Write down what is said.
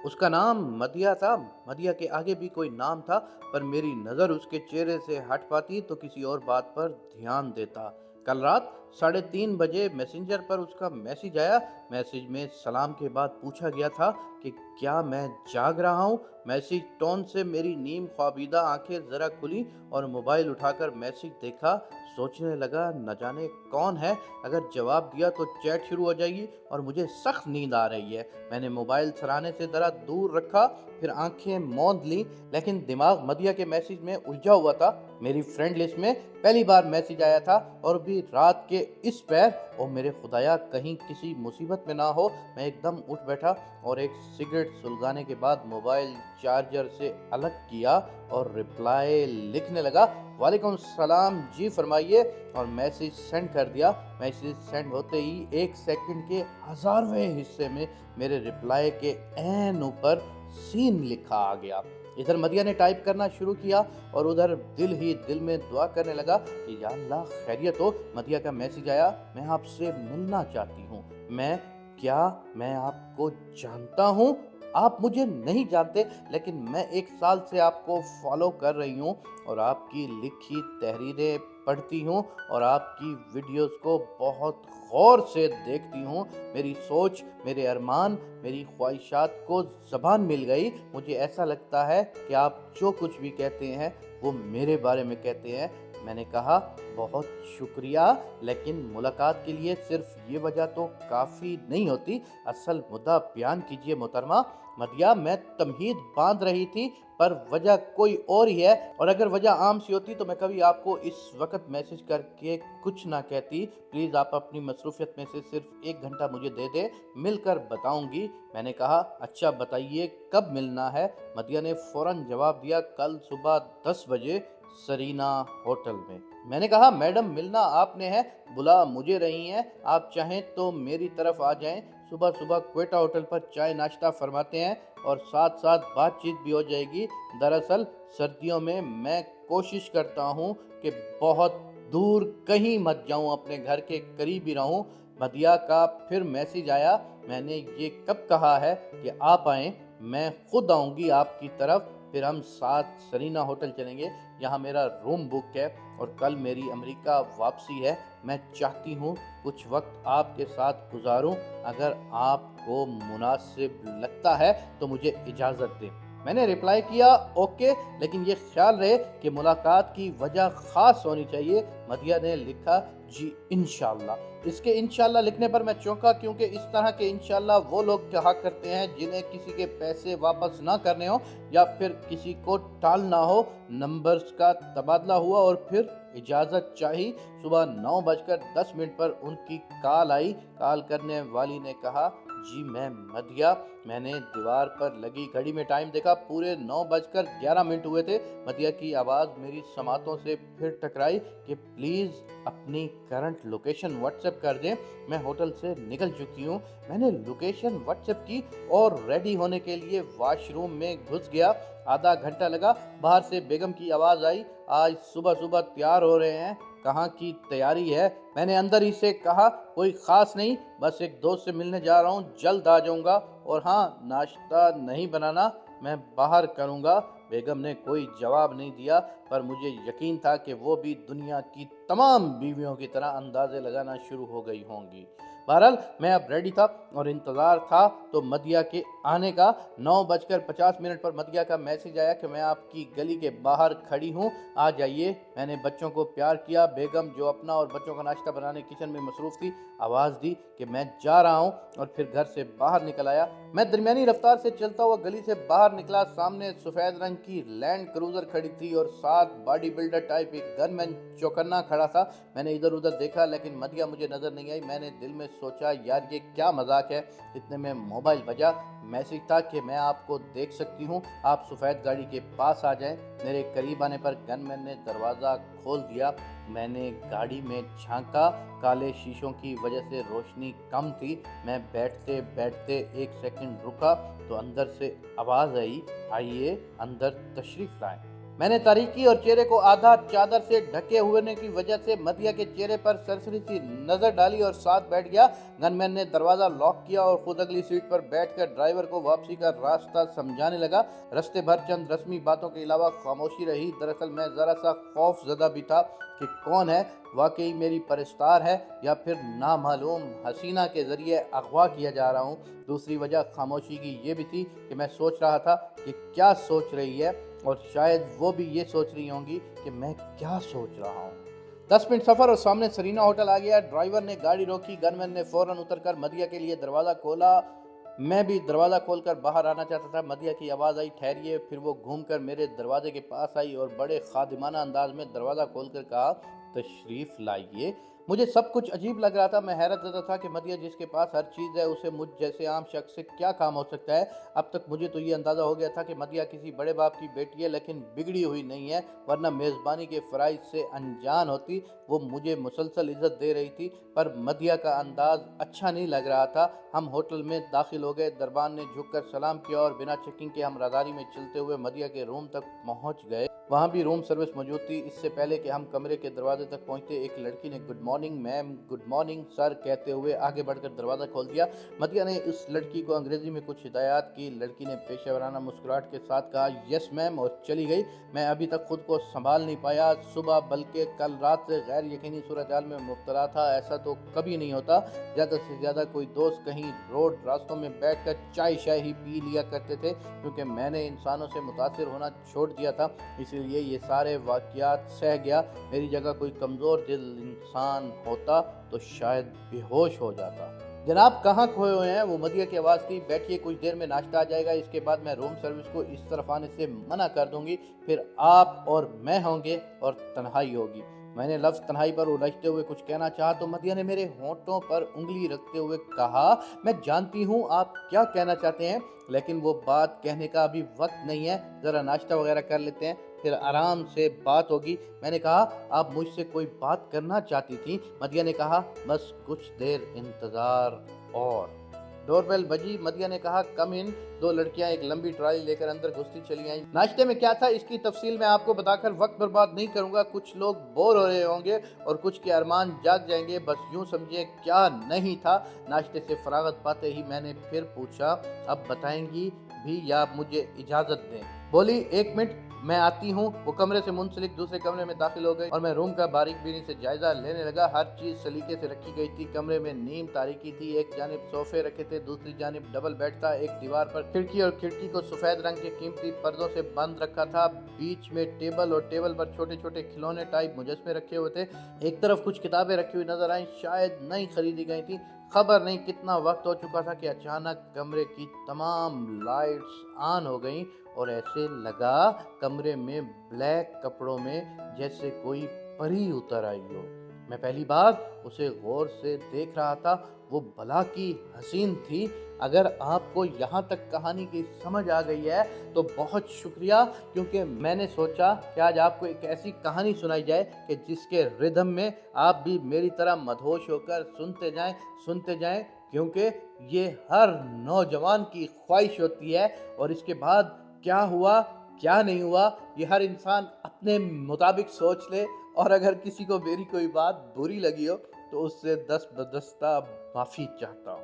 उसका नाम मदिया था। मदिया के आगे भी कोई नाम था, पर मेरी नज़र उसके चेहरे से हट पाती तो किसी और बात पर ध्यान देता। कल रात 3:30 बजे मैसेंजर पर उसका मैसेज आया। मैसेज में सलाम के बाद पूछा गया था कि क्या मैं जाग रहा हूँ। मैसेज टोन से मेरी नींद ख्वाबीदा आंखें ज़रा खुली और मोबाइल उठाकर मैसेज देखा। सोचने लगा, न जाने कौन है। अगर जवाब दिया तो चैट शुरू हो जाएगी और मुझे सख्त नींद आ रही है। मैंने मोबाइल सराहने से ज़रा दूर रखा, फिर आंखें मौंद लीं, लेकिन दिमाग मदिया के मैसेज में उलझा हुआ था। मेरी फ्रेंड लिस्ट में पहली बार मैसेज आया था और भी रात के इस पैर। ओ मेरे खुदाया, कहीं किसी मुसीबत में ना हो। मैं एकदम उठ बैठा और एक सिगरेट सुलगाने के बाद मोबाइल चार्जर से अलग किया और रिप्लाई लिखने लगा, वालेकुम सलाम जी फरमाइए, और मैसेज सेंड कर दिया। मैसेज सेंड होते ही 1 सेकंड के हज़ारवें हिस्से में मेरे रिप्लाई के ऐन ऊपर सीन लिखा आ गया। इधर मदिया ने टाइप करना शुरू किया और उधर दिल ही दिल में दुआ करने लगा कि या अल्लाह खैरियत हो। मदिया का मैसेज आया, मैं आपसे मिलना चाहती हूँ। मैं आपको जानता हूँ? आप मुझे नहीं जानते, लेकिन मैं 1 साल से आपको फॉलो कर रही हूँ और आपकी लिखी तहरीरें पढ़ती हूँ और आपकी वीडियोस को बहुत गौर से देखती हूँ। मेरी सोच, मेरे अरमान, मेरी ख्वाहिशात को ज़बान मिल गई। मुझे ऐसा लगता है कि आप जो कुछ भी कहते हैं वो मेरे बारे में कहते हैं। मैंने कहा, बहुत शुक्रिया, लेकिन मुलाकात के लिए सिर्फ ये वजह तो काफ़ी नहीं होती। असल मुद्दा बयान कीजिए मोहतरमा। मदिया, मैं तमहीद बांध रही थी, पर वजह कोई और ही है, और अगर वजह आम सी होती तो मैं कभी आपको इस वक्त मैसेज करके कुछ ना कहती। प्लीज़ आप अपनी मसरूफियत में से सिर्फ 1 घंटा मुझे दे दें, मिलकर बताऊंगी। मैंने कहा, अच्छा बताइए कब मिलना है। मदिया ने फ़ौरन जवाब दिया, कल सुबह 10 बजे सरीना होटल में। मैंने कहा, मैडम मिलना आपने है, बुला मुझे रही हैं। आप चाहें तो मेरी तरफ आ जाएं। सुबह सुबह क्वेटा होटल पर चाय नाश्ता फरमाते हैं और साथ साथ बातचीत भी हो जाएगी। दरअसल सर्दियों में मैं कोशिश करता हूँ कि बहुत दूर कहीं मत जाऊँ, अपने घर के करीब ही रहूँ। मदिया का फिर मैसेज आया, मैंने ये कब कहा है कि आप आएँ? मैं खुद आऊँगी आपकी तरफ, फिर हम साथ सरीना होटल चलेंगे। यहाँ मेरा रूम बुक है और कल मेरी अमेरिका वापसी है। मैं चाहती हूँ कुछ वक्त आपके साथ गुजारूं। अगर आपको मुनासिब लगता है तो मुझे इजाज़त दें। मैंने रिप्लाई किया, ओके, लेकिन ये ख्याल रहे कि मुलाकात की वजह ख़ास होनी चाहिए। मदिया ने लिखा, जी इंशाल्लाह। इसके इंशाल्लाह लिखने पर मैं चौंका, क्योंकि इस तरह के इंशाल्लाह वो लोग कहा करते हैं जिन्हें किसी के पैसे वापस ना करने हो या फिर किसी को टालना हो। नंबर्स का तबादला हुआ और फिर इजाज़त चाहिए। सुबह 9:10 पर उनकी कॉल आई। कॉल करने वाली ने कहा, जी मैं मदिया। मैंने दीवार पर लगी घड़ी में टाइम देखा, पूरे 9:11 हुए थे। मदिया की आवाज़ मेरी समातों से फिर टकराई कि प्लीज़ अपनी करंट लोकेशन व्हाट्सएप कर दें, मैं होटल से निकल चुकी हूँ। मैंने लोकेशन व्हाट्सएप की और रेडी होने के लिए वॉशरूम में घुस गया। आधा घंटा लगा। बाहर से बेगम की आवाज़ आई, आज सुबह सुबह तैयार हो रहे हैं, कहाँ की तैयारी है? मैंने अंदर ही से कहा, कोई ख़ास नहीं, बस एक दोस्त से मिलने जा रहा हूँ, जल्द आ जाऊँगा, और हाँ, नाश्ता नहीं बनाना, मैं बाहर करूँगा। बेगम ने कोई जवाब नहीं दिया, पर मुझे यकीन था कि वो भी दुनिया की तमाम बीवियों की तरह अंदाज़े लगाना शुरू हो गई होंगी। बहरहाल मैं अब रेडी था और इंतज़ार था तो मदिया के आने का। 9:50 पर मदिया का मैसेज आया कि मैं आपकी गली के बाहर खड़ी हूँ, आ जाइए। मैंने बच्चों को प्यार किया। बेगम, जो अपना और बच्चों का नाश्ता बनाने किचन में मसरूफ़ थी, आवाज़ दी कि मैं जा रहा हूँ और फिर घर से बाहर निकल आया। मैं दरमियानी रफ्तार से चलता हुआ गली से बाहर निकला। सामने सफ़ेद रंग की लैंड क्रूज़र खड़ी थी और साथ बॉडी बिल्डर टाइप एक गनमैन चौकन्ना खड़ा था। मैंने इधर उधर देखा, लेकिन मदिया मुझे नज़र नहीं आई। मैंने दिल में सोचा, यार ये क्या मजाक है। इतने में मोबाइल बजा। मैसेज था कि मैं आपको देख सकती हूँ, आप सफ़ेद गाड़ी के पास आ जाएं। मेरे करीब आने पर गनमैन ने दरवाज़ा खोल दिया। मैंने गाड़ी में झांका। काले शीशों की वजह से रोशनी कम थी। मैं बैठते बैठते 1 सेकंड रुका तो अंदर से आवाज़ आई, आइए अंदर तशरीफ़ लाएं। मैंने तारीकी और चेहरे को आधा चादर से ढके होने की वजह से मदिया के चेहरे पर सरसरी सी नजर डाली और साथ बैठ गया। गनमैन ने दरवाजा लॉक किया और खुद अगली सीट पर बैठकर ड्राइवर को वापसी का रास्ता समझाने लगा। रास्ते भर चंद रस्मी बातों के अलावा खामोशी रही। दरअसल मैं जरा सा खौफ ज़दा भी था कि कौन है, वाकई मेरी परस्तार है या फिर नामालूम हसीना के ज़रिए अगवा किया जा रहा हूँ। दूसरी वजह खामोशी की ये भी थी कि मैं सोच रहा था कि क्या सोच रही है और शायद वो भी ये सोच रही होंगी कि मैं क्या सोच रहा हूँ। 10 मिनट सफ़र और सामने सरीना होटल आ गया। ड्राइवर ने गाड़ी रोकी। गनमैन ने फ़ौरन उतरकर मदिया के लिए दरवाज़ा खोला। मैं भी दरवाज़ा खोलकर बाहर आना चाहता था। मदिया की आवाज़ आई, ठहरिए। फिर वो घूमकर मेरे दरवाजे के पास आई और बड़े खादिमाना अंदाज में दरवाज़ा खोलकर कहा, तशरीफ़ लाइए। मुझे सब कुछ अजीब लग रहा था। मैं हैरत ज़दा था कि मदिया जिसके पास हर चीज़ है, उसे मुझ जैसे आम शख्स से क्या काम हो सकता है। अब तक मुझे तो ये अंदाज़ा हो गया था कि मदिया किसी बड़े बाप की बेटी है, लेकिन बिगड़ी हुई नहीं है, वरना मेज़बानी के फ़राइज़ से अनजान होती। वो मुझे मुसलसल इज़्ज़त दे रही थी, पर मदिया का अंदाज़ अच्छा नहीं लग रहा था। हम होटल में दाखिल हो गए। दरबान ने झुककर सलाम किया और बिना चेकिंग के हम रज़ारी में चलते हुए मदिया के रूम तक पहुंच गए। वहाँ भी रूम सर्विस मौजूद थी। इससे पहले कि हम कमरे के दरवाजे तक पहुँचते, एक लड़की ने good morning ma'am, good morning sir कहते हुए आगे बढ़कर दरवाज़ा खोल दिया। मदिया ने उस लड़की को अंग्रेज़ी में कुछ हिदायत की। लड़की ने पेशेवराना मुस्कुराहट के साथ कहा, यस मैम, और चली गई। मैं अभी तक खुद को संभाल नहीं पाया। सुबह बल्कि कल रात से गैर यकीनी सूरत हाल में मुब्तला था। ऐसा तो कभी नहीं होता। ज़्यादा से ज़्यादा कोई दोस्त कहीं रोड रास्तों में बैठकर चाय शाय ही पी लिया करते थे, क्योंकि मैंने इंसानों से मुतासिर होना छोड़ दिया था, इसीलिए ये सारे वाक़यात सह गया। मेरी जगह कोई कमज़ोर दिल इंसान होता तो शायद बेहोश हो जाता। जनाब कहाँ खोए हुए हैं? वो मदिया की आवाज़ थी। बैठिए, कुछ देर में नाश्ता आ जाएगा, इसके बाद मैं रूम सर्विस को इस तरफ आने से मना कर दूंगी। फिर आप और मैं होंगे और तन्हाई होगी। मैंने लफ्ज़ तन्हाई पर उलझते हुए कुछ कहना चाहा तो मदिया ने मेरे होंठों पर उंगली रखते हुए कहा, मैं जानती हूँ आप क्या कहना चाहते हैं, लेकिन वो बात कहने का अभी वक्त नहीं है। ज़रा नाश्ता वगैरह कर लेते हैं, फिर आराम से बात होगी। मैंने कहा, आप मुझसे कोई बात करना चाहती थी? मदिया ने कहा, बस कुछ देर इंतज़ार और। डोरबेल बजी। मदिया ने कहा, कम इन। दो लड़कियां एक लंबी ट्राली लेकर अंदर घुसती चली आईं। नाश्ते में क्या था इसकी तफसील मैं आपको बताकर वक्त बर्बाद नहीं करूंगा। कुछ लोग बोर हो रहे होंगे और कुछ के अरमान जाग जाएंगे, बस यूं समझिए क्या नहीं था। नाश्ते से फरागत पाते ही मैंने फिर पूछा, अब बताएंगी भी या मुझे इजाज़त दें? बोली, 1 मिनट मैं आती हूँ। वो कमरे से मुंसलिक दूसरे कमरे में दाखिल हो गई और मैं रूम का बारीक बीनी से जायजा लेने लगा। हर चीज सलीके से रखी गई थी। कमरे में नीम तारीकी थी। एक जानिब सोफे रखे थे, दूसरी जानिब डबल बेड था। एक दीवार पर खिड़की और खिड़की को सफेद रंग के कीमती पर्दों से बंद रखा था। बीच में टेबल और टेबल पर छोटे छोटे खिलौने टाइप मुजस्मे रखे हुए थे। एक तरफ कुछ किताबें रखी हुई नजर आई, शायद नई खरीदी गई थी। खबर नहीं कितना वक्त हो चुका था कि अचानक कमरे की तमाम लाइट्स ऑन हो गईं और ऐसे लगा कमरे में ब्लैक कपड़ों में जैसे कोई परी उतर आई हो। मैं पहली बार उसे गौर से देख रहा था। वो भला की हसीन थी। अगर आपको यहाँ तक कहानी की समझ आ गई है तो बहुत शुक्रिया, क्योंकि मैंने सोचा कि आज आपको एक ऐसी कहानी सुनाई जाए कि जिसके रिदम में आप भी मेरी तरह मदहोश होकर सुनते जाएं, क्योंकि ये हर नौजवान की ख्वाहिश होती है। और इसके बाद क्या हुआ क्या नहीं हुआ ये हर इंसान अपने मुताबिक सोच ले। और अगर किसी को मेरी कोई बात बुरी लगी हो तो उससे दस बदस्ता माफ़ी चाहता हूँ।